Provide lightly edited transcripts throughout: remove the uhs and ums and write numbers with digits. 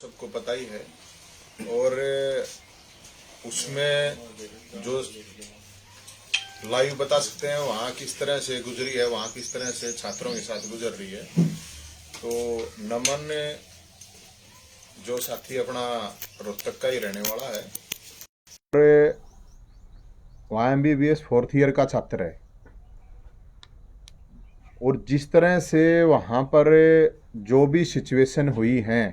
सबको पता ही है। और उसमें जो लाइव बता सकते हैं वहाँ किस तरह से गुजरी है, वहाँ किस तरह से छात्रों के साथ गुजर रही है। तो नमन जो साथी अपना रोहतक का ही रहने वाला है और वहाँ MBBS 4th ईयर का छात्र है। और जिस तरह से वहाँ पर जो भी सिचुएशन हुई हैं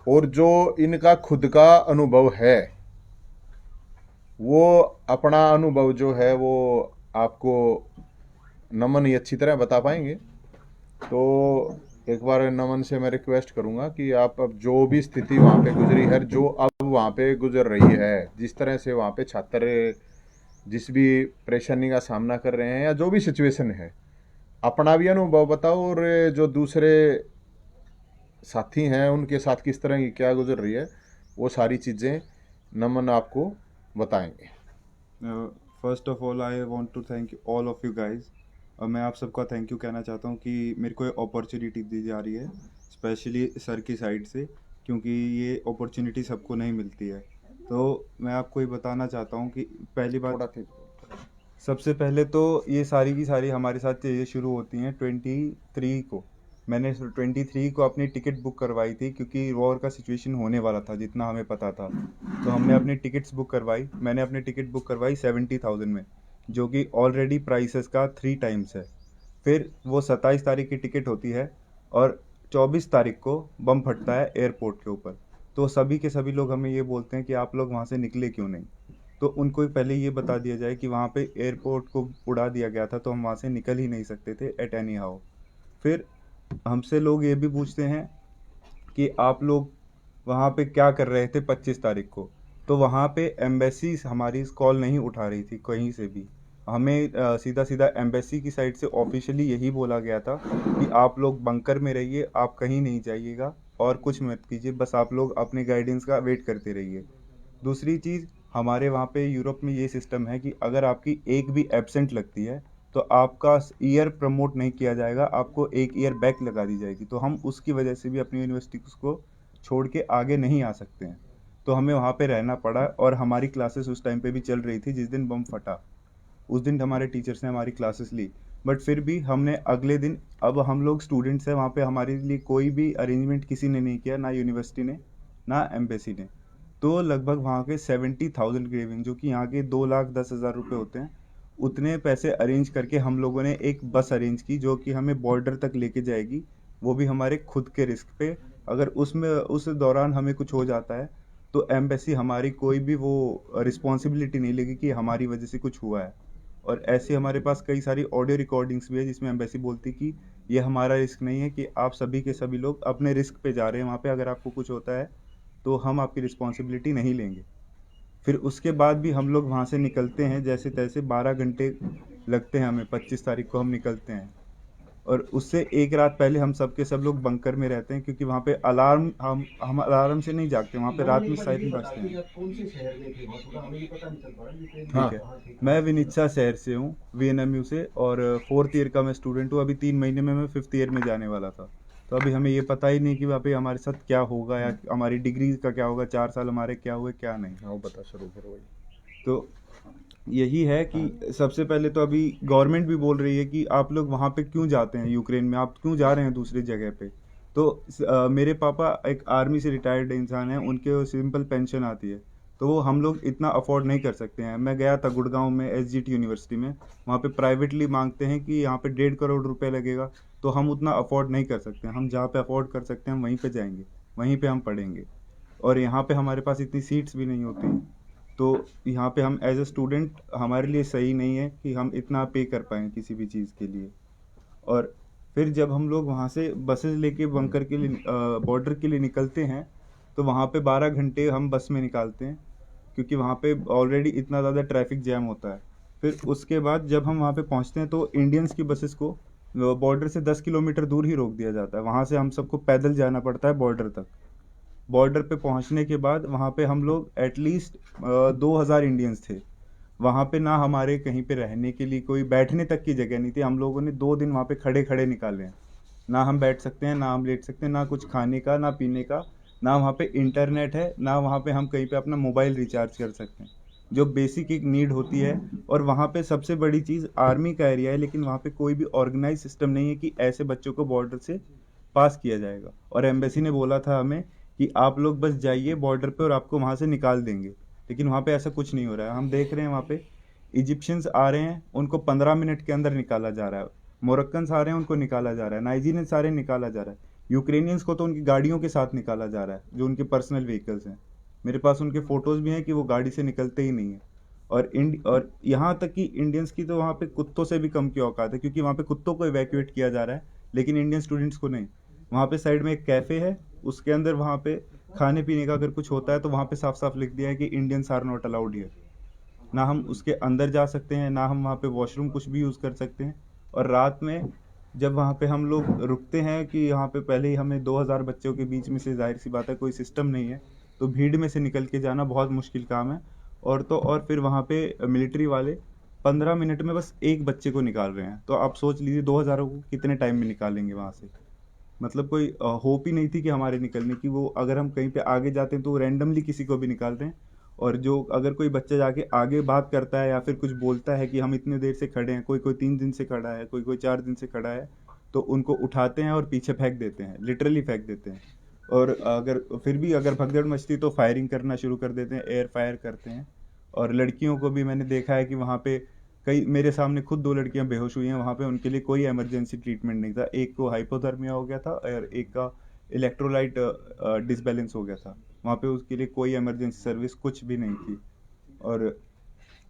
और जो इनका खुद का अनुभव है, वो अपना अनुभव जो है वो आपको नमन ही अच्छी तरह बता पाएंगे। तो एक बार नमन से मैं रिक्वेस्ट करूंगा कि आप अब जो भी स्थिति वहाँ पे गुजरी है, जो अब वहाँ पे गुजर रही है, जिस तरह से वहाँ पे छात्र जिस भी परेशानी का सामना कर रहे हैं या जो भी सिचुएशन है, अपना भी अनुभव बताओ और जो दूसरे साथी हैं उनके साथ किस तरह की क्या गुजर रही है, वो सारी चीज़ें नमन आपको बताएंगे। First of all I want to thank you all of you guys. मैं आप सबका थैंक यू कहना चाहता हूँ कि मेरे को ये अपॉर्चुनिटी दी जा रही है, स्पेशली सर की साइड से, क्योंकि ये अपॉर्चुनिटी सबको नहीं मिलती है। तो मैं आपको ये बताना चाहता हूँ कि पहली बात, थोड़ा ठीक। सबसे पहले तो ये सारी की सारी हमारे साथ चीज़ें शुरू होती हैं 23 को। मैंने 23 को अपनी टिकट बुक करवाई थी, क्योंकि वॉर का सिचुएशन होने वाला था जितना हमें पता था। तो हमने अपनी टिकट्स बुक करवाई। मैंने अपनी टिकट बुक करवाई 70,000 में, जो कि ऑलरेडी प्राइसेस का 3 टाइम्स है। फिर वो 27 तारीख की टिकट होती है और 24 तारीख को बम फटता है एयरपोर्ट के ऊपर। तो सभी के सभी लोग हमें ये बोलते हैं कि आप लोग वहाँ से निकले क्यों नहीं। तो उनको पहले ये बता दिया जाए कि वहाँ पे एयरपोर्ट को उड़ा दिया गया था, तो हम वहाँ से निकल ही नहीं सकते थे एट एनी हाउ। फिर हमसे लोग ये भी पूछते हैं कि आप लोग वहाँ पे क्या कर रहे थे 25 तारीख को। तो वहाँ पे एम्बेसी हमारी कॉल नहीं उठा रही थी कहीं से भी। हमें सीधा सीधा एम्बेसी की साइड से ऑफिशियली यही बोला गया था कि आप लोग बंकर में रहिए, आप कहीं नहीं जाइएगा और कुछ मत कीजिए, बस आप लोग अपने गाइडेंस का वेट करते रहिए। दूसरी चीज़, हमारे वहाँ पे यूरोप में ये सिस्टम है कि अगर आपकी एक भी एब्सेंट लगती है तो आपका ईयर प्रमोट नहीं किया जाएगा, आपको एक ईयर बैक लगा दी जाएगी। तो हम उसकी वजह से भी अपनी यूनिवर्सिटी को छोड़ के आगे नहीं आ सकते हैं। तो हमें वहाँ पे रहना पड़ा और हमारी क्लासेस उस टाइम पे भी चल रही थी जिस दिन बम फटा। उस दिन हमारे टीचर्स ने हमारी क्लासेस ली, बट फिर भी हमने अगले दिन, अब हम लोग स्टूडेंट्स हैं वहाँ पे, हमारे लिए कोई भी अरेंजमेंट किसी ने नहीं किया, ना यूनिवर्सिटी ने ना एम्बेसी ने। तो लगभग वहाँ के 70,000 ग्रेविंग, जो कि यहाँ के 2,10,000 रुपये होते हैं, उतने पैसे अरेंज करके हम लोगों ने एक बस अरेंज की जो कि हमें बॉर्डर तक लेके जाएगी, वो भी हमारे खुद के रिस्क पे। अगर उसमें उस दौरान हमें कुछ हो जाता है तो एम्बेसी हमारी कोई भी वो रिस्पॉन्सिबिलिटी नहीं लेगी कि हमारी वजह से कुछ हुआ है। और ऐसे हमारे पास कई सारी ऑडियो रिकॉर्डिंग्स भी है जिसमें एम्बेसी बोलती कि ये हमारा रिस्क नहीं है, कि आप सभी के सभी लोग अपने रिस्क पे जा रहे हैं वहाँ पे, अगर आपको कुछ होता है तो हम आपकी रिस्पॉन्सिबिलिटी नहीं लेंगे। फिर उसके बाद भी हम लोग वहाँ से निकलते हैं जैसे तैसे, 12 घंटे लगते हैं हमें। 25 तारीख को हम निकलते हैं और उससे एक रात पहले हम सब के सब लोग बंकर में रहते हैं, क्योंकि वहाँ पे अलार्म, हम अलार्म से नहीं जागते, वहाँ पे रात में सायरन बजते हैं। ठीक है, मैं विनित्सा शहर से हूँ, VNMU से, और 4th ईयर का मैं स्टूडेंट हूँ। अभी 3 महीने में मैं 5th ईयर में जाने वाला था। तो अभी हमें ये पता ही नहीं कि वहाँ पे हमारे साथ क्या होगा या हमारी डिग्री का क्या होगा, 4 साल हमारे क्या हुए क्या नहीं। हाँ बता, शुरू करो भाई। तो यही है कि सबसे पहले तो अभी गवर्नमेंट भी बोल रही है कि आप लोग वहाँ पे क्यों जाते हैं, यूक्रेन में आप क्यों जा रहे हैं दूसरी जगह पे। तो मेरे पापा एक आर्मी से रिटायर्ड इंसान हैं, उनके सिंपल पेंशन आती है, तो वो हम लोग इतना अफोर्ड नहीं कर सकते हैं। मैं गया था गुड़गांव में SGT यूनिवर्सिटी में, वहाँ पे प्राइवेटली मांगते हैं कि यहाँ पे 1.5 करोड़ रुपए लगेगा। तो हम उतना अफोर्ड नहीं कर सकते हैं। हम जहाँ पे अफोर्ड कर सकते हैं हम वहीं पे जाएंगे, वहीं पे हम पढ़ेंगे। और यहाँ पे हमारे पास इतनी सीट्स भी नहीं होती। तो यहाँ पे हम एज ए स्टूडेंट, हमारे लिए सही नहीं है कि हम इतना पे कर पाएँ किसी भी चीज़ के लिए। और फिर जब हम लोग वहाँ से बसेस लेके बंकर के लिए, बॉर्डर के लिए निकलते हैं, तो वहाँ पे 12 घंटे हम बस में निकालते हैं, क्योंकि वहाँ पे ऑलरेडी इतना ज़्यादा ट्रैफिक जैम होता है। फिर उसके बाद जब हम वहाँ पे पहुँचते हैं तो इंडियंस की बसेस को बॉर्डर से 10 किलोमीटर दूर ही रोक दिया जाता है। वहाँ से हम सबको पैदल जाना पड़ता है बॉर्डर तक। बॉर्डर पे पहुंचने के बाद वहाँ पे हम लोग एटलीस्ट 2,000 इंडियंस थे। वहाँ पे ना हमारे कहीं पे रहने के लिए कोई बैठने तक की जगह नहीं थी। हम लोगों ने 2 दिन वहाँ पे खड़े खड़े निकाले हैं। ना हम बैठ सकते हैं, ना हम लेट सकते हैं, ना कुछ खाने का ना पीने का, ना वहाँ पे इंटरनेट है, ना वहाँ पे हम कहीं पे अपना मोबाइल रिचार्ज कर सकते हैं, जो बेसिक एक नीड होती है। और वहाँ पे सबसे बड़ी चीज़ आर्मी का एरिया है, लेकिन वहाँ पे कोई भी ऑर्गेनाइज सिस्टम नहीं है कि ऐसे बच्चों को बॉर्डर से पास किया जाएगा। और एम्बेसी ने बोला था हमें कि आप लोग बस जाइए बॉर्डर पे और आपको वहाँ से निकाल देंगे, लेकिन वहाँ पे ऐसा कुछ नहीं हो रहा है। हम देख रहे हैं वहाँ पे इजिप्शियंस आ रहे हैं, उनको 15 मिनट के अंदर निकाला जा रहा है। मोरक्कन्स आ रहे हैं, उनको निकाला जा रहा है। नाइजीरियंस आ रहे हैं, निकाला जा रहा है। यूक्रेनियंस को तो उनकी गाड़ियों के साथ निकाला जा रहा है, जो उनके पर्सनल व्हीकल्स हैं। मेरे पास उनके फोटोज भी हैं कि वो गाड़ी से निकलते ही नहीं है। और यहाँ तक कि इंडियंस की तो वहाँ पे कुत्तों से भी कम की औकात है, क्योंकि वहाँ पे कुत्तों को इवैक्यूएट किया जा रहा है, लेकिन इंडियन स्टूडेंट्स को नहीं। वहाँ पे साइड में एक कैफ़े है, उसके अंदर वहाँ पे खाने पीने का अगर कुछ होता है तो वहाँ पे साफ साफ लिख दिया है कि Indians are not allowed here. ना हम उसके अंदर जा सकते हैं, ना हम वहाँ पे वॉशरूम कुछ भी यूज़ कर सकते हैं। और रात में जब वहाँ पे हम लोग रुकते हैं कि यहाँ पे पहले ही हमें 2000 बच्चों के बीच में से, जाहिर सी बात है कोई सिस्टम नहीं है, तो भीड़ में से निकल के जाना बहुत मुश्किल काम है। और तो और फिर वहाँ पे मिलिट्री वाले 15 मिनट में बस एक बच्चे को निकाल रहे हैं, तो आप सोच लीजिए 2000 को कितने टाइम में निकालेंगे वहाँ से। मतलब कोई होप ही नहीं थी कि हमारे निकलने की। वो अगर हम कहीं पे आगे जाते हैं तो वो रैंडमली किसी को भी निकाल रहे हैं। और जो अगर कोई बच्चा जाके आगे बात करता है या फिर कुछ बोलता है कि हम इतने देर से खड़े हैं, कोई कोई 3 दिन से खड़ा है, कोई कोई 4 दिन से खड़ा है, तो उनको उठाते हैं और पीछे फेंक देते हैं, लिटरली फेंक देते हैं। और अगर फिर भी अगर भगदड़ मचती तो फायरिंग करना शुरू कर देते हैं, एयर फायर करते हैं। और लड़कियों को भी मैंने देखा है कि वहाँ पे कई, मेरे सामने खुद 2 लड़कियां बेहोश हुई हैं वहाँ पे, उनके लिए कोई इमरजेंसी ट्रीटमेंट नहीं था। एक को हाइपोथर्मिया हो गया था और एक का इलेक्ट्रोलाइट डिसबैलेंस हो गया था। वहाँ पे उसके लिए कोई इमरजेंसी सर्विस कुछ भी नहीं थी। और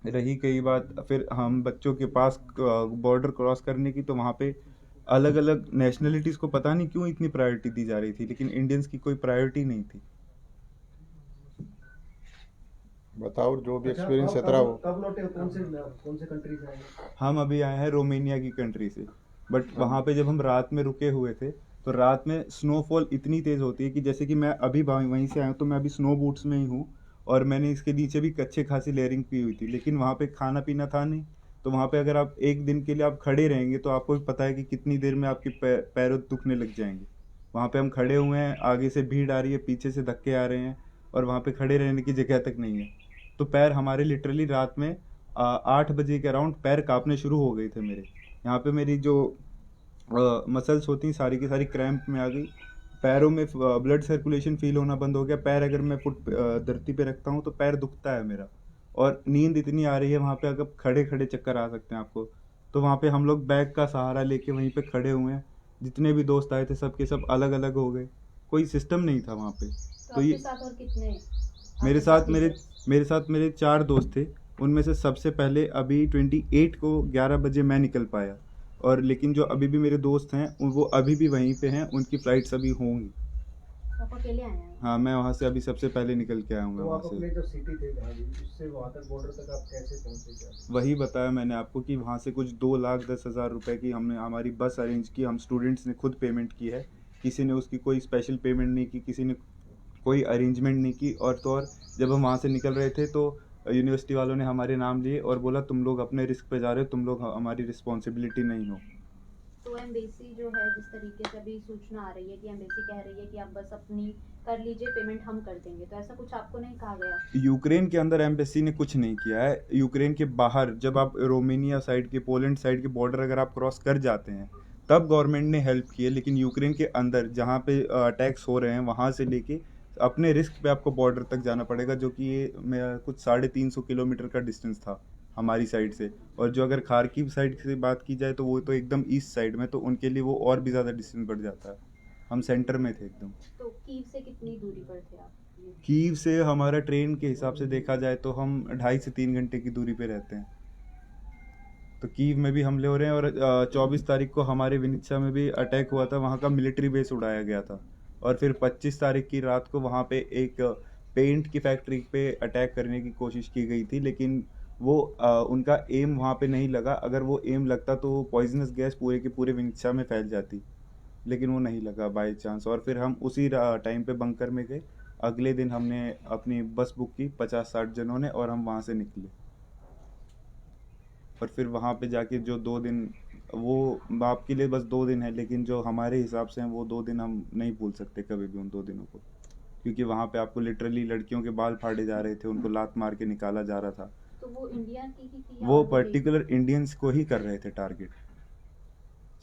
रही कई बात फिर हम बच्चों के पास बॉर्डर क्रॉस करने की, तो वहाँ पे अलग अलग नेशनलिटीज़ को पता नहीं क्यों इतनी प्रायोरिटी दी जा रही थी, लेकिन इंडियंस की कोई प्रायोरिटी नहीं थी। बताओ जो भी अच्छा, एक्सपीरियंस है कब तेरा कब वो। कब लौटे हो? कौन से कंट्री से आए हो? हम अभी आए हैं रोमेनिया की कंट्री से। बट हाँ। वहाँ पे जब हम रात में रुके हुए थे, तो रात में स्नोफॉल इतनी तेज़ होती है कि जैसे कि मैं अभी वहीं से आया हूँ, तो मैं अभी स्नो बूट्स में ही हूँ। और मैंने इसके नीचे भी अच्छे खासी लेयरिंग की हुई थी, लेकिन वहाँ पे खाना पीना था नहीं। तो वहाँ पे अगर आप एक दिन के लिए आप खड़े रहेंगे तो आपको भी पता है कि कितनी देर में आपके पैरों दुखने लग जाएंगे। वहाँ पे हम खड़े हुए हैं, आगे से भीड़ आ रही है, पीछे से धक्के आ रहे हैं, और वहाँ पे खड़े रहने की जगह तक नहीं है। तो पैर हमारे लिटरली रात में 8 बजे के अराउंड पैर कांपने शुरू हो गए थे मेरे। यहाँ पे मेरी जो मसल्स होती हैं सारी की सारी क्रैम्प में आ गई। पैरों में ब्लड सर्कुलेशन फील होना बंद हो गया। पैर अगर मैं धरती पे रखता हूँ तो पैर दुखता है मेरा। और नींद इतनी आ रही है वहाँ पे, अगर खड़े खड़े चक्कर आ सकते हैं आपको। तो वहाँ पे हम लोग बैग का सहारा लेके वहीं पे खड़े हुए हैं। जितने भी दोस्त आए थे सबके सब अलग अलग हो गए, कोई सिस्टम नहीं था वहाँ पे। तो तो आपके ये साथ और कितने मेरे आपके साथ साथी मेरे थे? मेरे साथ मेरे 4 दोस्त थे। उनमें से सबसे पहले अभी 28 को 11 बजे मैं निकल पाया। और लेकिन जो अभी भी मेरे दोस्त हैं वो अभी भी वहीं पे हैं, उनकी फ़्लाइट्स अभी होंगी। तो आप अकेले आए हैं? हाँ, मैं वहाँ से अभी सबसे पहले निकल के आया हूँ तो वहाँ आप से। अपने जो सिटी थे जहाँ भी, उससे वहाँ तक बॉर्डर तक आप कैसे पहुँचे? क्या वही बताया मैंने आपको कि वहाँ से कुछ 2,10,000 रुपए की हमने हमारी बस अरेंज की, हम स्टूडेंट्स ने खुद पेमेंट की है। किसी ने उसकी कोई स्पेशल पेमेंट नहीं की, किसी ने कोई अरेंजमेंट नहीं की। और तो और जब हम वहाँ से निकल रहे थे तो यूनिवर्सिटी वालों ने हमारे नाम लिए और बोला तुम लोग अपने रिस्क पे जा रहे हो, तुम लोग हमारी रिस्पॉन्सिबिलिटी नहीं हो। तो एम्बेसी जो है, जिस तरीके से अभी सूचना आ रही है कि एम्बेसी कह रही है कि आप बस अपनी कर लीजिए, पेमेंट हम कर देंगे, तो ऐसा कुछ आपको नहीं कहा गया? यूक्रेन के अंदर एम्बेसी ने कुछ नहीं किया है। यूक्रेन के बाहर जब आप रोमेनिया साइड के, पोलैंड साइड के बॉर्डर अगर आप क्रॉस कर जाते हैं तब गवर्नमेंट ने हेल्प की है। लेकिन यूक्रेन के अंदर जहाँ पे अटैक्स हो रहे हैं वहाँ से लेके अपने रिस्क पे आपको बॉर्डर तक जाना पड़ेगा, जो कि ये मेरा कुछ 350 किलोमीटर का डिस्टेंस था हमारी साइड से। और जो अगर खारकिव साइड से बात की जाए तो वो तो एकदम ईस्ट साइड में, तो उनके लिए वो और भी ज़्यादा डिस्टेंस बढ़ जाता है। हम सेंटर में थे एकदम। तो कीव से कितनी दूरी पर थे आप? कीव से हमारा ट्रेन के हिसाब से देखा जाए तो हम 2.5 से 3 घंटे की दूरी पे रहते हैं। तो कीव में भी हमले हो रहे हैं। और 24 तारीख को हमारे विनित्सा में भी अटैक हुआ था, वहाँ का मिलिट्री बेस उड़ाया गया था। और फिर 25 तारीख की रात को वहाँ पे एक पेंट की फैक्ट्री पे अटैक करने की कोशिश की गई थी, लेकिन वो उनका एम वहाँ पे नहीं लगा। अगर वो एम लगता तो पॉइजनस गैस पूरे के पूरे विनित्सा में फैल जाती, लेकिन वो नहीं लगा बाय चांस। और फिर हम उसी टाइम पे बंकर में गए। अगले दिन हमने अपनी बस बुक की 50-60 जनों ने, और हम वहाँ से निकले। और फिर वहाँ पे जाके जो 2 दिन, वो आपके लिए बस 2 दिन है, लेकिन जो हमारे हिसाब से हैं वो 2 दिन हम नहीं भूल सकते कभी भी, उन 2 दिनों को। क्योंकि वहाँ पे आपको लिटरली लड़कियों के बाल फाड़े जा रहे थे, उनको लात मार के निकाला जा रहा था। तो वो इंडिया की ही थी या वो और भी देश? पर्टिकुलर इंडियंस को ही कर रहे थे टारगेट,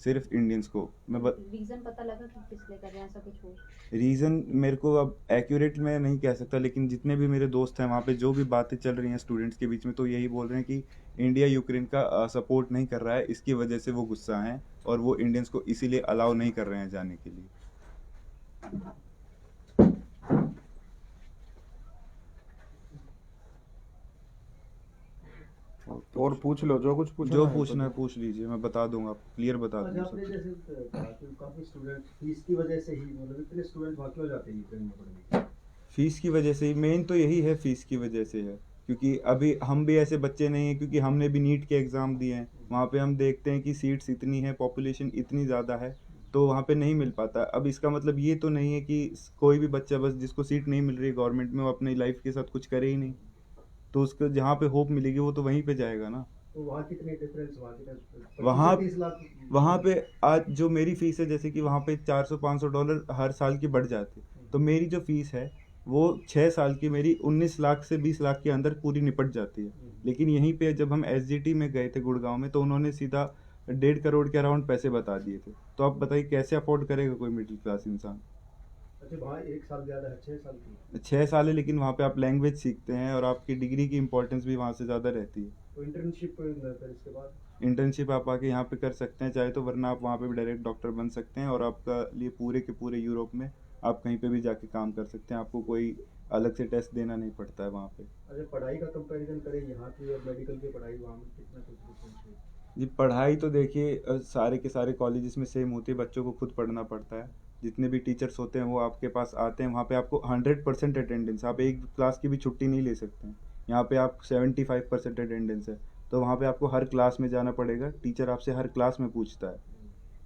सिर्फ इंडियंस को। रीजन पता लगा कि किस लिए कर रहे हैं, ऐसा कुछ हो? रीज़न मेरे को अब एक्यूरेट मैं नहीं कह सकता, लेकिन जितने भी मेरे दोस्त हैं वहाँ पे जो भी बातें चल रही हैं स्टूडेंट्स के बीच में, तो यही बोल रहे हैं कि इंडिया यूक्रेन का सपोर्ट नहीं कर रहा है, इसकी वजह से वो गुस्सा हैं और वो इंडियंस को इसीलिए अलाउ नहीं कर रहे हैं जाने के लिए। और पूछ लो जो कुछ पूछना जो है तो। पूछना है पूछ लीजिए, मैं बता दूंगा, क्लियर बता आज दूंगा आपने सब। जैसे कहा कि काफी स्टूडेंट फीस की वजह से ही, मतलब इतने स्टूडेंट वहाँ क्यों जाते हैं यूक्रेन में पढ़ने? फीस की वजह से ही, मेन तो यही है, फीस की वजह से है। क्योंकि अभी हम भी ऐसे बच्चे नहीं हैं, क्योंकि हमने भी नीट के एग्ज़ाम दिए हैं, वहाँ पे हम देखते हैं कि सीट्स इतनी है, पॉपुलेशन इतनी ज़्यादा है, तो वहाँ पे नहीं मिल पाता। अब इसका मतलब ये तो नहीं है कि कोई भी बच्चा बस जिसको सीट नहीं मिल रही है गवर्नमेंट में, वो अपनी लाइफ के साथ कुछ करे ही नहीं, तो उसको जहाँ पे होप मिलेगी वो तो वहीं पे जाएगा ना। तो वहाँ कितनी डिफरेंस, वहाँ कितना वहाँ 30 लाख? वहाँ पे आज जो मेरी फ़ीस है, जैसे कि वहाँ पे $400-500 हर साल की बढ़ जाती है, तो मेरी जो फ़ीस है वो 6 साल की मेरी 19 लाख से 20 लाख के अंदर पूरी निपट जाती है। लेकिन यहीं पे जब हम एसजीटी में गए थे गुड़गांव में, तो उन्होंने सीधा 1.5 करोड़ के अराउंड पैसे बता दिए थे। तो आप बताइए कैसे अफोर्ड करेगा कोई मिडिल क्लास इंसान। अच्छा, वहाँ 1 साल ज़्यादा है, 6 साल की? 6 साल है, लेकिन वहाँ पे आप लैंग्वेज सीखते हैं और आपकी डिग्री की इंपॉर्टेंस भी वहाँ से ज़्यादा रहती है। तो इंटर्नशिप फिर इसके बाद? इंटर्नशिप आप आके यहाँ पे कर सकते हैं चाहे तो, वरना आप वहाँ पे भी डायरेक्ट डॉक्टर बन सकते हैं और आपका लिए पूरे के पूरे यूरोप में आप कहीं पे भी जाके काम कर सकते हैं, आपको कोई अलग से टेस्ट देना नहीं पड़ता है वहाँ पे। अच्छा, पढ़ाई का कंपैरिजन करें यहाँ की और मेडिकल की पढ़ाई, वहाँ में कितना कुछ डिफरेंस है? जी पढ़ाई तो देखिए सारे के सारे कॉलेजेस में सेम होती है, बच्चों को खुद पढ़ना पड़ता है। जितने भी टीचर्स होते हैं वो आपके पास आते हैं, वहाँ पे आपको 100% अटेंडेंस, आप एक क्लास की भी छुट्टी नहीं ले सकते हैं। यहाँ पे आप 75% अटेंडेंस है, तो वहाँ पे आपको हर क्लास में जाना पड़ेगा, टीचर आपसे हर क्लास में पूछता है।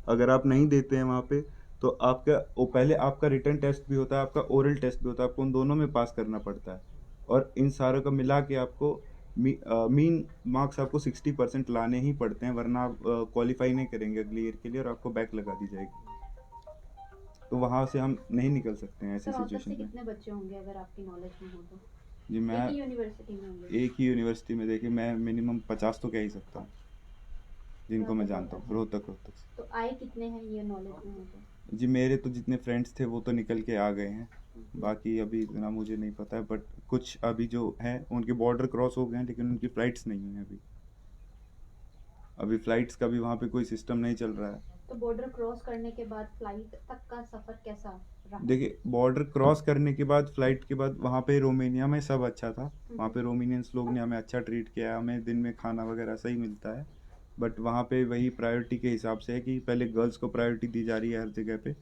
अगर आप नहीं देते हैं वहाँ पे, तो आपका वो पहले आपका रिटन टेस्ट भी होता है, आपका ओरल टेस्ट भी होता है, आपको उन दोनों में पास करना पड़ता है। और इन सारों का मिला के आपको मीन मार्क्स आपको 60% लाने ही पड़ते हैं, वरना आप क्वालिफाई नहीं करेंगे अगले ईयर के लिए और आपको बैक लगा दी जाएगी। तो वहाँ से हम नहीं निकल सकते हैं ऐसी सर औसत से सिचुएशन में। कितने बच्चे होंगे अगर आपकी नॉलेज में हो तो? जी एक मैं ही यूनिवर्सिटी में होंगे? एक ही यूनिवर्सिटी में देखिए, मैं मिनिमम 50 तो कह ही सकता हूँ जिनको मैं जानता हूँ, रोहतक से। तो आए कितने हैं ये नॉलेज में हो तो? जी मेरे तो जितने फ्रेंड्स थे वो तो निकल के आ गए हैं, बाकी अभी इतना मुझे नहीं पता है, बट कुछ अभी जो हैं उनके बॉर्डर क्रॉस हो गए हैं, लेकिन उनकी फ़्लाइट्स नहीं हैं अभी फ़्लाइट्स का भी वहाँ पे कोई सिस्टम नहीं चल रहा है। तो बॉर्डर क्रॉस करने के बाद फ्लाइट तक का सफर कैसा रहा? देखिए बॉर्डर क्रॉस करने के बाद, फ्लाइट के बाद, वहाँ पे रोमेनिया में सब अच्छा था, वहाँ पे रोमेनियंस लोग ने हमें अच्छा ट्रीट किया है, हमें दिन में खाना वगैरह सही मिलता है। बट वहाँ पे वही प्रायोरिटी के हिसाब से है कि पहले गर्ल्स को प्रायोरिटी दी जा रही है हर जगह पे।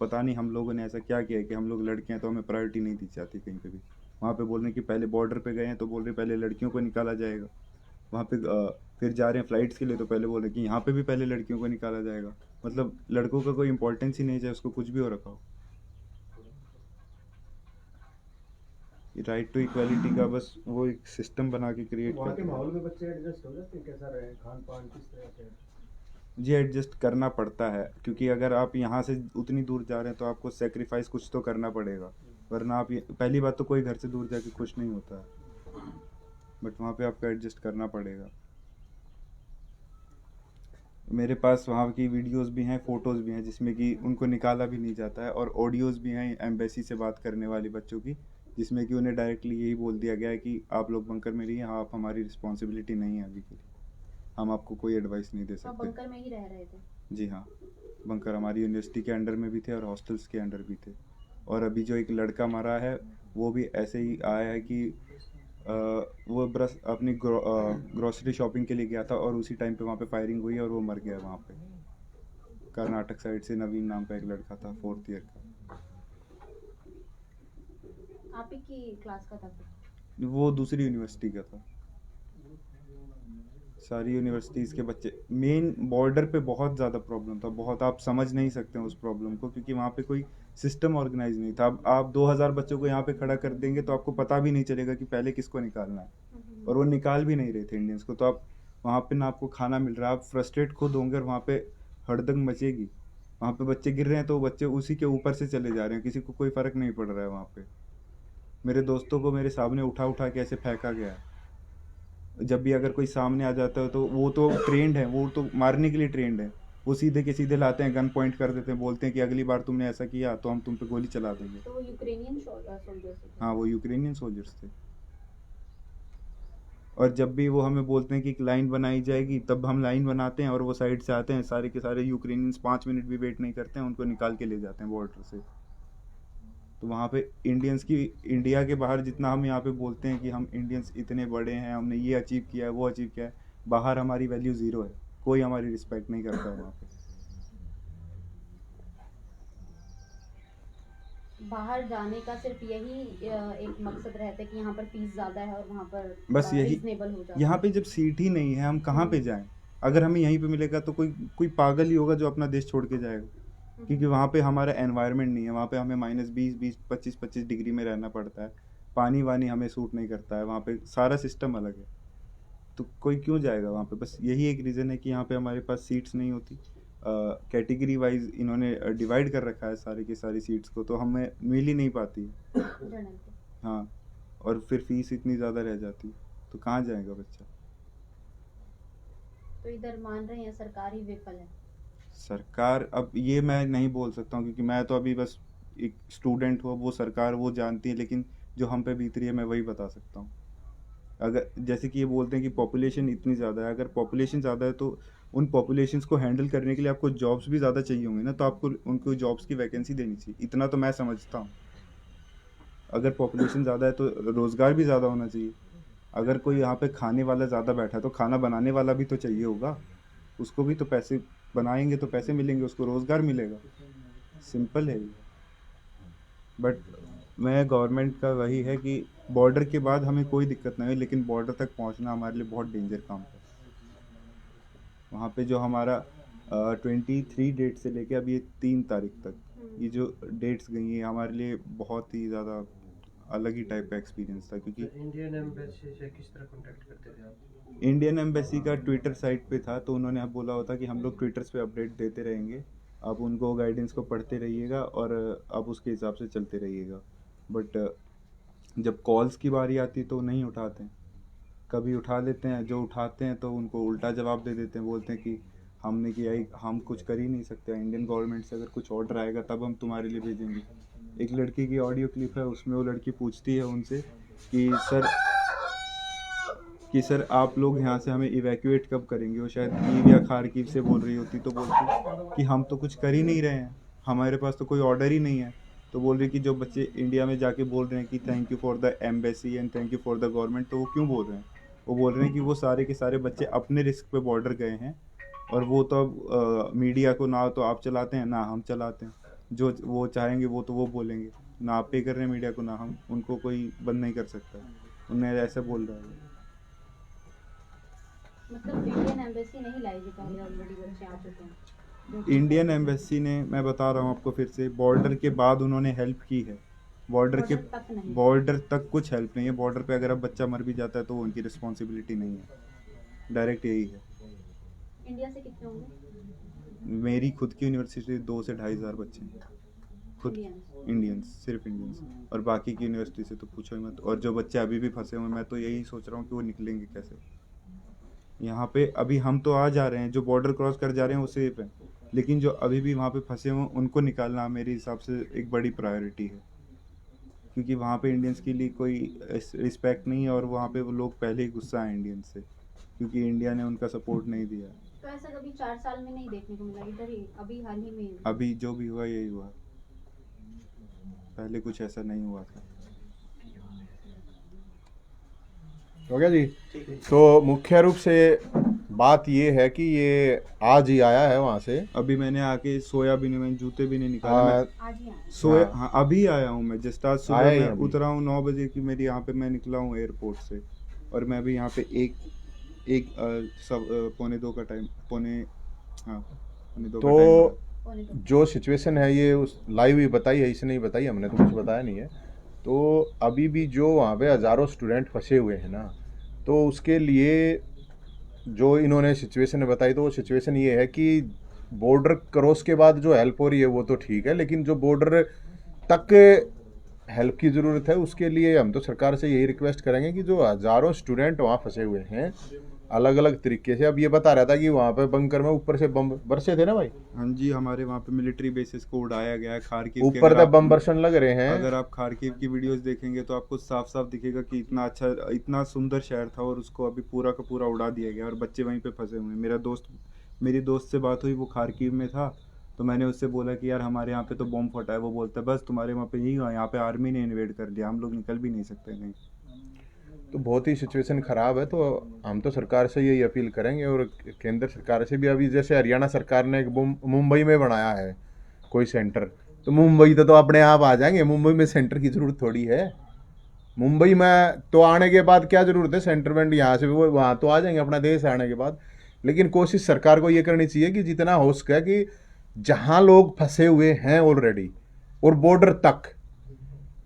पता नहीं हम लोगों ने ऐसा क्या किया है कि हम लोग लड़के हैं तो हमें प्रायोरिटी नहीं दी जाती कहीं पे भी। वहाँ पे बोल रहे हैं कि पहले बॉर्डर पे गए हैं तो बोल रहे हैं पहले लड़कियों को निकाला जाएगा, वहाँ पे फिर जा रहे हैं फ़्लाइट्स के लिए तो पहले बोल रहे हैं कि यहाँ पे भी पहले लड़कियों को निकाला जाएगा। मतलब लड़कों का कोई इंपॉर्टेंस ही नहीं, चाहे उसको कुछ भी हो रखा हो। राइट टू इक्वालिटी का बस वो एक सिस्टम बना के क्रिएट वहाँ के कर माहौल में बच्चे एडजस्ट हो जाते हैं? कैसा रहे खान पान, किस तरह से? जी एडजस्ट करना पड़ता है, क्योंकि अगर आप यहाँ से उतनी दूर जा रहे हैं तो आपको सेक्रीफाइस कुछ तो करना पड़ेगा, वरना आप पहली बात तो कोई घर से दूर जाके खुश नहीं होता है, बट वहाँ पे आपको एडजस्ट करना पड़ेगा। मेरे पास वहाँ की वीडियोस भी हैं, फ़ोटोज़ भी हैं जिसमें कि उनको निकाला भी नहीं जाता है, और ऑडियोज़ भी हैं एम्बेसी से बात करने वाले बच्चों की, जिसमें कि उन्हें डायरेक्टली यही बोल दिया गया है कि आप लोग बंकर में रहिए, आप हमारी रिस्पॉन्सिबिलिटी नहीं है अभी के लिए, हम आपको कोई एडवाइस नहीं दे तो आप सकते। बंकर में ही रह रहे थे? जी हाँ, बंकर हमारी यूनिवर्सिटी के अंडर में भी थे और हॉस्टल्स के अंडर भी थे। और अभी जो एक लड़का मरा है वो भी ऐसे ही आया है कि वो बस अपनी ग्रॉसरी शॉपिंग के लिए गया था और उसी टाइम पे वहाँ पे फायरिंग हुई और वो मर गया वहाँ पे। कर्नाटक साइड से नवीन नाम का एक लड़का था, 4th ईयर का। आप ही की क्लास का था फिर? वो दूसरी यूनिवर्सिटी का था। सारी यूनिवर्सिटीज़ के बच्चे, मेन बॉर्डर पे बहुत ज़्यादा प्रॉब्लम था, बहुत, आप समझ नहीं सकते हैं उस प्रॉब्लम को, क्योंकि वहाँ पे कोई सिस्टम ऑर्गेनाइज नहीं था। अब आप 2000 बच्चों को यहाँ पे खड़ा कर देंगे तो आपको पता भी नहीं चलेगा कि पहले किसको निकालना है, और वो निकाल भी नहीं रहे थे इंडियंस को। तो आप वहाँ पे ना आपको खाना मिल रहा है, आप फ्रस्ट्रेट खुद होंगे और वहाँ पे हड़दंग मचेगी। वहाँ पे बच्चे गिर रहे हैं तो बच्चे उसी के ऊपर से चले जा रहे हैं, किसी को कोई फ़र्क नहीं पड़ रहा है वहाँ पे। मेरे दोस्तों को मेरे सामने उठा उठा के ऐसे फेंका गया है। जब भी अगर कोई सामने आ जाता है तो वो तो ट्रेंड है, वो तो मारने के लिए ट्रेंड है। वो सीधे के सीधे लाते हैं, गन पॉइंट कर देते हैं, बोलते हैं कि अगली बार तुमने ऐसा किया तो हम तुम पे गोली चला देंगे। तो वो यूक्रेनियन सोल्जर्स थे? हाँ, वो यूक्रेनियन सोल्जर्स थे। और जब भी वो हमें बोलते हैं कि एक लाइन बनाई जाएगी, तब हम लाइन बनाते हैं और वो साइड से आते हैं, सारे के सारे यूक्रेनियंस 5 मिनट भी वेट नहीं करते हैं, उनको निकाल के ले जाते हैं बॉर्डर से। तो वहाँ पे इंडियंस की, इंडिया के बाहर जितना हम यहाँ पे बोलते हैं कि हम इंडियंस इतने बड़े हैं, हमने ये अचीव किया है, वो अचीव किया है, बाहर हमारी वैल्यू ज़ीरो है। कोई हमारी रिस्पेक्ट नहीं करता है वहाँ पे। बाहर जाने का सिर्फ यही एक मकसद रहता है कि यहाँ पर फीस ज़्यादा है और वहाँ पर बस यही, रीजनेबल हो जाता यहाँ पे जब सीट ही नहीं है, हम कहाँ पे जाएं? अगर हमें यहीं पे मिलेगा तो कोई कोई पागल ही होगा जो अपना देश छोड़ के जाएगा, क्योंकि वहाँ पे हमारा एनवायरनमेंट नहीं है। वहाँ पे हमें -20, 25 डिग्री में रहना पड़ता है, पानी वानी हमें सूट नहीं करता है, वहाँ पे सारा सिस्टम अलग है। तो कोई क्यों जाएगा वहाँ पे? बस यही एक रीज़न है कि यहाँ पे हमारे पास सीट्स नहीं होती। कैटेगरी वाइज इन्होंने डिवाइड कर रखा है सारी की सारी सीट्स को, तो हमें मिल ही नहीं पाती है। जनरल पे। हाँ, और फिर फीस इतनी ज़्यादा रह जाती है, तो कहाँ जाएगा बच्चा? तो इधर मान रहे हैं सरकार ही विफल है? सरकार, अब ये मैं नहीं बोल सकता हूँ, क्योंकि मैं तो अभी बस एक स्टूडेंट हूँ। वो सरकार वो जानती है, लेकिन जो हम पे बीत रही है मैं वही बता सकता हूँ। अगर जैसे कि ये बोलते हैं कि पॉपुलेशन इतनी ज़्यादा है, अगर पॉपुलेशन ज़्यादा है तो उन पॉपुलेशंस को हैंडल करने के लिए आपको जॉब्स भी ज़्यादा चाहिए होंगे ना, तो आपको उनको जॉब्स की वैकेंसी देनी चाहिए। इतना तो मैं समझता हूँ। अगर पॉपुलेशन ज़्यादा है तो रोज़गार भी ज़्यादा होना चाहिए। अगर कोई यहाँ पे खाने वाला ज़्यादा बैठा है तो खाना बनाने वाला भी तो चाहिए होगा, उसको भी तो पैसे बनाएंगे तो पैसे मिलेंगे, उसको रोज़गार मिलेगा। सिंपल है ये। बट मैं गवर्नमेंट का वही है कि बॉर्डर के बाद हमें कोई दिक्कत नहीं है, लेकिन बॉर्डर तक पहुंचना हमारे लिए बहुत डेंजर काम है। वहाँ पे जो हमारा 23 डेट से लेके अभी ये 3 तारीख तक, ये जो डेट्स गई हैं हमारे लिए बहुत ही ज़्यादा अलग ही टाइप का एक्सपीरियंस था। क्योंकि इंडियन एम्बेसी से किस तरह कांटेक्ट करते थे आप? इंडियन एम्बेसी का ट्विटर साइट पे था, तो उन्होंने बोला होता कि हम लोग ट्विटर्स पे अपडेट देते रहेंगे, आप उनको गाइडेंस को पढ़ते रहिएगा और आप उसके हिसाब से चलते रहिएगा। बट जब कॉल्स की बारी आती तो नहीं उठाते हैं। कभी उठा लेते हैं, जो उठाते हैं तो उनको उल्टा जवाब दे देते हैं, बोलते हैं कि हमने किया ही, हम कुछ कर ही नहीं सकते, इंडियन गवर्नमेंट से अगर कुछ ऑर्डर आएगा तब हम तुम्हारे लिए भेजेंगे। एक लड़की की ऑडियो क्लिप है, उसमें वो लड़की पूछती है उनसे कि सर आप लोग यहाँ से हमें इवैक्यूएट कब करेंगे। वो शायद कीव या खारकीव से बोल रही होती, तो बोलती कि हम तो कुछ कर ही नहीं रहे हैं, हमारे पास तो कोई ऑर्डर ही नहीं है। तो बोल रही कि जो बच्चे इंडिया में जाके बोल रहे हैं कि thank you for the embassy and thank you for the government, तो वो क्यों बोल रहे हैं? वो बोल रहे हैं कि वो सारे के सारे बच्चे अपने रिस्क पे बॉर्डर गए हैं, और वो तो अब मीडिया को ना तो आप चलाते हैं ना हम चलाते हैं। जो वो चाहेंगे वो तो वो बोलेंगे, ना आप पे कर रहे हैं मीडिया को, ना हम, उनको कोई बंद नहीं कर सकता। उन्हें ऐसे बोल रहा है। मतलब इंडियन एम्बेसी नहीं लाएगी, पहले ऑलरेडी बच्चे आ चुके हैं? इंडियन एम्बेसी ने, मैं बता रहा हूँ आपको फिर से, बॉर्डर के बाद उन्होंने हेल्प की है, बॉर्डर के तक नहीं? बॉर्डर तक कुछ हेल्प नहीं है। बॉर्डर पे अगर अब बच्चा मर भी जाता है तो वो उनकी रिस्पॉन्सिबिलिटी नहीं है, डायरेक्ट यही है। इंडिया से कितने होंगे? मेरी खुद की यूनिवर्सिटी 2 से 2,500 बच्चे हैं, खुद Indians? इंडियंस, सिर्फ इंडियंस। और बाकी की यूनिवर्सिटी से तो पूछो ही मत। और जो बच्चे अभी भी फंसे हुए हैं, मैं तो यही सोच रहा हूँ कि वो निकलेंगे कैसे। यहाँ पे अभी हम तो आ जा रहे हैं, जो बॉर्डर क्रॉस कर जा रहे हैं वो सेफ है, लेकिन जो अभी भी वहाँ पे फंसे हुए हैं उनको निकालना मेरे हिसाब से एक बड़ी प्रायोरिटी है। क्योंकि वहाँ पे इंडियंस के लिए कोई रिस्पेक्ट नहीं है, और वहाँ पे वो लोग पहले ही गुस्सा है इंडियंस से, क्योंकि इंडिया ने उनका सपोर्ट नहीं दिया। तो ऐसा कभी 4 साल में नहीं देखने को मिला इधर ही, अभी हाल ही में? अभी जो भी हुआ यही हुआ, पहले कुछ ऐसा नहीं हुआ था। हो गया जी। तो मुख्य रूप से बात ये है कि ये आज ही आया है वहाँ से। अभी मैंने आके सोया भी नहीं, मैंने जूते भी नहीं निकाले, हाँ, मैं आज ही आया? सोया, हाँ। हाँ अभी आया हूँ मैं, जस्ट आज आया सुबह ही मैं अभी। उतरा हूँ 9 बजे की मेरी, यहाँ पे मैं निकला हूँ एयरपोर्ट से, और मैं अभी यहाँ पे पौने 2 का टाइम, पौने 2 का टाइम तो पौने दो। जो सिचुएशन है ये उस लाइव ही बताई है, इसने ही बताई, हमने तो कुछ बताया नहीं है। तो अभी भी जो वहाँ पे हज़ारों स्टूडेंट फंसे हुए हैं ना, तो उसके लिए जो इन्होंने सिचुएशन बताई, तो वो सिचुएशन ये है कि बॉर्डर क्रॉस के बाद जो हेल्प हो रही है वो तो ठीक है, लेकिन जो बॉर्डर तक हेल्प की ज़रूरत है, उसके लिए हम तो सरकार से यही रिक्वेस्ट करेंगे कि जो हज़ारों स्टूडेंट वहाँ फंसे हुए हैं अलग अलग तरीके से। अब ये बता रहा था कि वहाँ पे बंकर में ऊपर से बम बरसे थे ना भाई, हाँ जी, हमारे वहाँ पे मिलिट्री बेसिस को उड़ाया गया है खारकीव के। ऊपर अगर से आप बम बरसन लग रहे हैं। अगर आप खारकीव की वीडियोस देखेंगे तो आपको साफ साफ दिखेगा कि इतना अच्छा, इतना सुंदर शहर था और उसको अभी पूरा का पूरा उड़ा दिया गया और बच्चे वहीं पे फंसे हुए हैं। मेरी दोस्त से बात हुई, वो खारकीव में था, तो मैंने उससे बोला कि यार हमारे यहाँ पे तो बम फटा है। वो बोलता है बस तुम्हारे वहाँ पे यही हुआ, यहाँ पे आर्मी ने इन्वेड कर लिया, हम लोग निकल भी नहीं सकते कहीं। तो बहुत ही सिचुएशन ख़राब है। तो हम तो सरकार से यही अपील करेंगे, और केंद्र सरकार से भी। अभी जैसे हरियाणा सरकार ने एक मुंबई में बनाया है कोई सेंटर, तो मुंबई तो अपने आप आ जाएंगे। मुंबई में सेंटर की ज़रूरत थोड़ी है। मुंबई में तो आने के बाद क्या ज़रूरत है सेंटरमेंट, यहाँ से वो वहाँ तो आ जाएंगे अपना देश आने के बाद। लेकिन कोशिश सरकार को ये करनी चाहिए कि जितना हो सके कि जहाँ लोग फंसे हुए हैं ऑलरेडी, और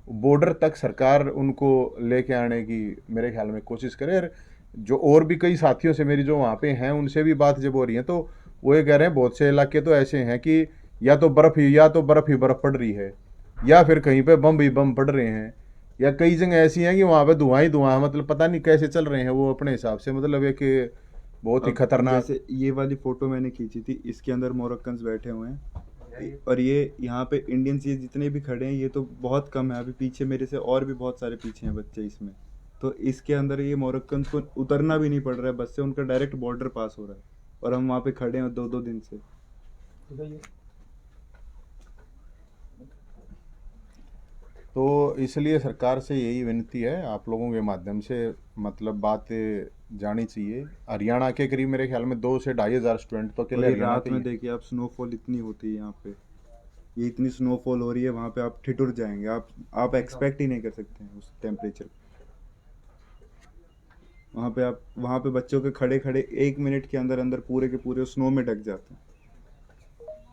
बॉर्डर तक सरकार उनको लेके आने की मेरे ख्याल में कोशिश करे। और जो और भी कई साथियों से मेरी जो वहाँ पे हैं उनसे भी बात जब हो रही है, तो वो ये कह रहे हैं बहुत से इलाके तो ऐसे हैं कि या तो बर्फ़ ही बर्फ़ पड़ रही है, या फिर कहीं पे बम ही बम पड़ रहे हैं, या कई जगह ऐसी हैं कि वहाँ पे धुआं ही धुआं है। मतलब पता नहीं कैसे चल रहे हैं वो अपने हिसाब से। मतलब एक बहुत ही अब खतरनाक। जैसे ये वाली फोटो मैंने खींची थी, इसके अंदर मोरक्कन्स बैठे हुए हैं और ये यहाँ पे इंडियंस ये जितने भी खड़े हैं ये तो बहुत कम है। अभी पीछे मेरे से और भी बहुत सारे पीछे हैं बच्चे इसमें। तो इसके अंदर ये मोरक्कन्स को उतरना भी नहीं पड़ रहा है बस से, उनका डायरेक्ट बॉर्डर पास हो रहा है और हम वहाँ पे खड़े हैं 2-2 दिन से। तो इसलिए सरकार से यही विनती है आप लोगों के माध्यम से, मतलब बात जानी चाहिए। हरियाणा के करीब मेरे ख्याल में 2 से 2,500 स्टूडेंट तो और अकेले ये हरियाणा रात के में ही हैं। देखिए आप, स्नोफॉल इतनी होती है यहाँ पे, ये इतनी स्नोफॉल हो रही है वहाँ पे, आप ठिठुर जाएंगे। आप एक्सपेक्ट ही नहीं कर सकते हैं उस टेम्परेचर। वहाँ पे बच्चों के खड़े खड़े 1 मिनट के अंदर अंदर पूरे के पूरे स्नो में ढक जाते हैं,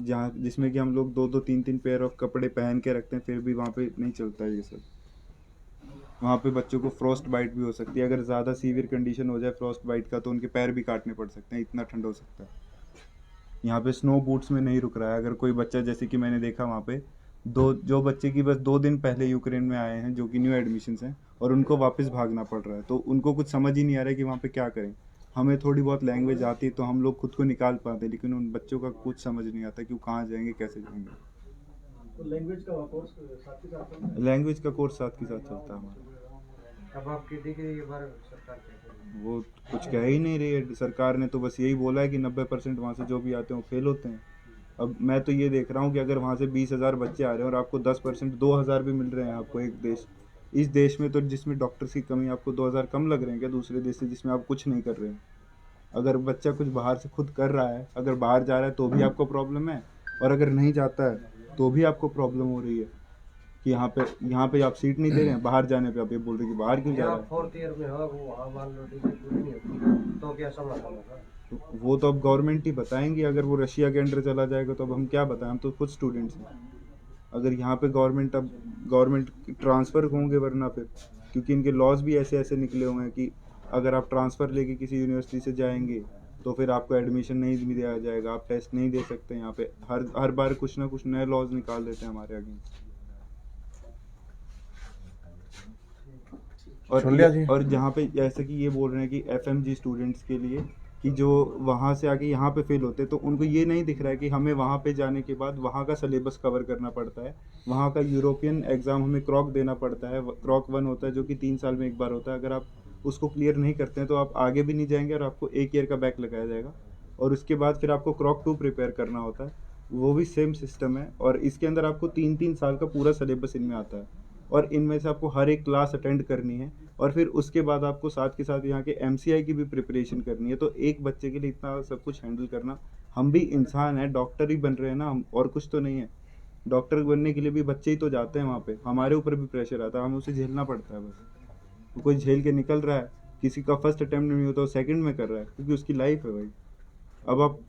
जहाँ जिसमें कि हम लोग 2-2 3-3 पेयर ऑफ कपड़े पहन के रखते हैं, फिर भी वहाँ पे नहीं चलता है ये सब। वहाँ पे बच्चों को फ्रॉस्ट बाइट भी हो सकती है। अगर ज़्यादा सीवियर कंडीशन हो जाए फ्रॉस्ट बाइट का तो उनके पैर भी काटने पड़ सकते हैं, इतना ठंड हो सकता है। यहाँ पे स्नो बूट्स में नहीं रुक रहा है। अगर कोई बच्चा, जैसे कि मैंने देखा वहाँ पे जो बच्चे की बस 2 दिन पहले यूक्रेन में आए हैं, जो कि न्यू एडमिशन्स हैं, और उनको वापस भागना पड़ रहा है, तो उनको कुछ समझ ही नहीं आ रहा है कि वहाँ पे क्या करें। हमें थोड़ी बहुत लैंग्वेज आती है तो हम लोग खुद को निकाल पाते हैं, लेकिन उन बच्चों का कुछ समझ नहीं आता कि वो कहाँ जाएंगे, कैसे जाएंगे। तो लैंग्वेज का कोर्स साथ के साथ चल रहा है? लैंग्वेज का कोर्स साथ के साथ चलता है हमारा। अब आपकी डिग्री ये बार सरकार कहती है वो कुछ कह ही नहीं रही है सरकार ने, तो बस यही बोला है कि 90% वहाँ से जो भी आते हैं वो फेल होते हैं। अब मैं तो ये देख रहा हूँ कि अगर वहाँ से 20,000 बच्चे आ रहे हैं और आपको 10% 2,000 भी मिल रहे हैं आपको, इस देश में तो जिसमें डॉक्टर्स की कमी, आपको 2,000 कम लग रहे हैं क्या दूसरे देश से जिसमें आप कुछ नहीं कर रहे हैं? अगर बच्चा कुछ बाहर से खुद कर रहा है, अगर बाहर जा रहा है तो भी आपको प्रॉब्लम है, और अगर नहीं जाता है तो भी आपको प्रॉब्लम हो रही है कि यहाँ पे आप सीट नहीं दे रहे हैं, बाहर जाने पे आप ये बोल रहे हैं कि बाहर क्यों जा रहा है। 4th ईयर में हो वो वहाँ मान लो डिग्री पूरी नहीं होती तो क्या समाधान होगा? वो तो अब गवर्नमेंट ही बताएंगी। अगर वो रशिया के अंडर चला जाएगा तो अब हम क्या बताएं, हम तो खुद स्टूडेंट्स हैं। अगर यहाँ पे गवर्नमेंट ट्रांसफ़र होंगे, वरना फिर क्योंकि इनके लॉज भी ऐसे ऐसे निकले हुए हैं कि अगर आप ट्रांसफ़र लेके किसी यूनिवर्सिटी से जाएंगे तो फिर आपको एडमिशन नहीं भी दिया जाएगा, आप टेस्ट नहीं दे सकते। यहाँ पे हर बार कुछ ना कुछ नए लॉज निकाल देते हैं हमारे अगेंस्ट। सुन लिया जी। और जहाँ पे जैसे कि ये बोल रहे हैं कि FMG स्टूडेंट्स के लिए कि जो वहाँ से आके यहाँ पे फेल होते हैं, तो उनको ये नहीं दिख रहा है कि हमें वहाँ पे जाने के बाद वहाँ का सिलेबस कवर करना पड़ता है, वहाँ का यूरोपियन एग्ज़ाम हमें क्रॉक देना पड़ता है। क्रॉक 1 होता है जो कि 3 साल में एक बार होता है। अगर आप उसको क्लियर नहीं करते हैं तो आप आगे भी नहीं जाएंगे और आपको 1 ईयर का बैक लगाया जाएगा, और उसके बाद फिर आपको क्रॉक 2 प्रिपेयर करना होता है, वो भी सेम सिस्टम है। और इसके अंदर आपको 3-3 साल का पूरा सिलेबस इनमें आता है, और इनमें से आपको हर एक क्लास अटेंड करनी है, और फिर उसके बाद आपको साथ के साथ यहाँ के MCI की भी प्रिपरेशन करनी है। तो एक बच्चे के लिए इतना सब कुछ हैंडल करना, हम भी इंसान हैं, डॉक्टर ही बन रहे हैं ना हम, और कुछ तो नहीं है। डॉक्टर बनने के लिए भी बच्चे ही तो जाते हैं वहाँ पे, हमारे ऊपर भी प्रेशर आता है, हमें उसे झेलना पड़ता है बस। तो कोई झेल के निकल रहा है, किसी का फर्स्ट अटेम्प्ट नहीं होता, वो सेकंड में कर रहा है, क्योंकि उसकी लाइफ है भाई। अब आप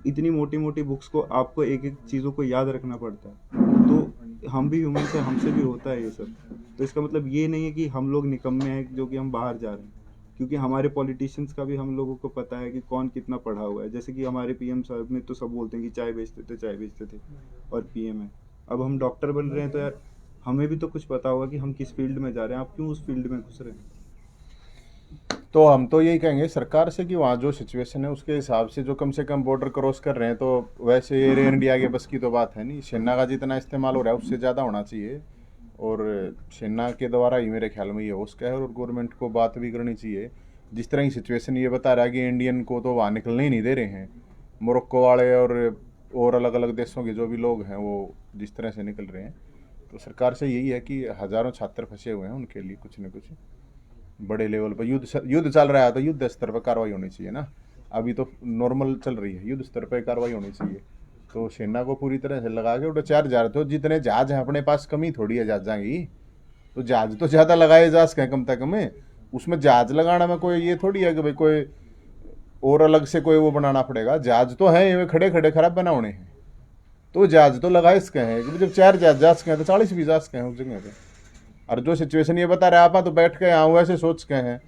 इतनी मोटी मोटी बुक्स को आपको एक एक चीज़ों को याद रखना पड़ता है, तो हम भी ह्यूमन से, हमसे भी होता है ये सब। तो इसका मतलब ये नहीं है कि हम लोग निकम्मे हैं जो कि हम बाहर जा रहे हैं, क्योंकि हमारे पॉलिटिशियंस का भी हम लोगों को पता है कि कौन कितना पढ़ा हुआ है। जैसे कि हमारे PM साहब में तो सब बोलते हैं कि चाय बेचते थे और PM है। अब हम डॉक्टर बन रहे हैं तो यार हमें भी तो कुछ पता होगा कि हम किस फील्ड में जा रहे हैं, आप क्यों उस फील्ड में घुस रहे हैं? तो हम तो यही कहेंगे सरकार से कि वहाँ जो सिचुएशन है उसके हिसाब से जो कम से कम बॉर्डर क्रॉस कर रहे हैं, तो वैसे एयर इंडिया के बस की तो बात है नहीं, सेना का जितना इस्तेमाल हो रहा है उससे ज़्यादा होना चाहिए, और सेना के द्वारा ही मेरे ख्याल में ये हो सका है, और गवर्नमेंट को बात भी करनी चाहिए। जिस तरह की सिचुएशन ये बता रहा है कि इंडियन को तो वहाँ निकलने ही नहीं दे रहे हैं, मोरक्को वाले और अलग अलग देशों के जो भी लोग हैं वो जिस तरह से निकल रहे हैं, तो सरकार से यही है कि हज़ारों छात्र फंसे हुए हैं, उनके लिए कुछ न कुछ बड़े लेवल पर युद्ध चल रहा है तो युद्ध स्तर पर कार्रवाई होनी चाहिए ना। अभी तो नॉर्मल चल रही है, युद्ध स्तर पर कार्रवाई होनी चाहिए। तो सेना को पूरी तरह से लगा के उठे 4,000, तो जितने जहाज हैं अपने पास कमी थोड़ी है जहाज़ की, तो जहाज तो ज़्यादा लगाए जा सकें कम से कम में। उसमें जहाज लगाना में कोई ये थोड़ी है कि भाई कोई और अलग से कोई वो बनाना पड़ेगा, जहाज तो है ये खड़े खड़े खराब बनाने हैं, तो जहाज तो लगा सके हैं कि जब 4 जहाज जा सके हैं तो 40 भी जा सके हैं उस जगह पे। और जो सिचुएशन ये बता रहे आप तो बैठ के यहाँ वैसे सोच के हैं,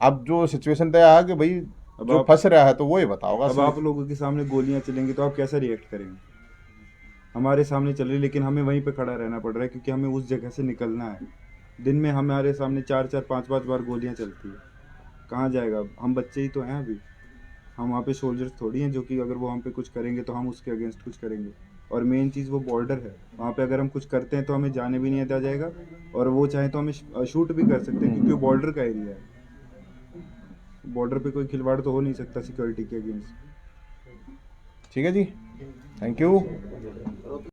अब जो सिचुएशन तय आ कि भाई अब जो आप- फंस रहा है तो वो ही बताओगा। अब आप लोगों के सामने गोलियां चलेंगी तो आप कैसे रिएक्ट करेंगे? हमारे सामने चल रही, लेकिन हमें वहीं पे खड़ा रहना पड़ रहा है क्योंकि हमें उस जगह से निकलना है। दिन में हमारे सामने 4-4, 5-5 बार गोलियां चलती है, कहाँ जाएगा? हम बच्चे ही तो हैं अभी, हम वहाँ पे सोल्जर्स थोड़ी हैं जो कि अगर वो हम पे कुछ करेंगे तो हम उसके अगेंस्ट कुछ करेंगे। और मेन चीज़ वो बॉर्डर है, वहाँ पे अगर हम कुछ करते हैं तो हमें जाने भी नहीं दिया जाएगा, और वो चाहे तो हमें शूट भी कर सकते हैं क्योंकि वो बॉर्डर का एरिया है। बॉर्डर पे कोई खिलवाड़ तो हो नहीं सकता सिक्योरिटी के अगेंस्ट। ठीक है जी, थैंक यू।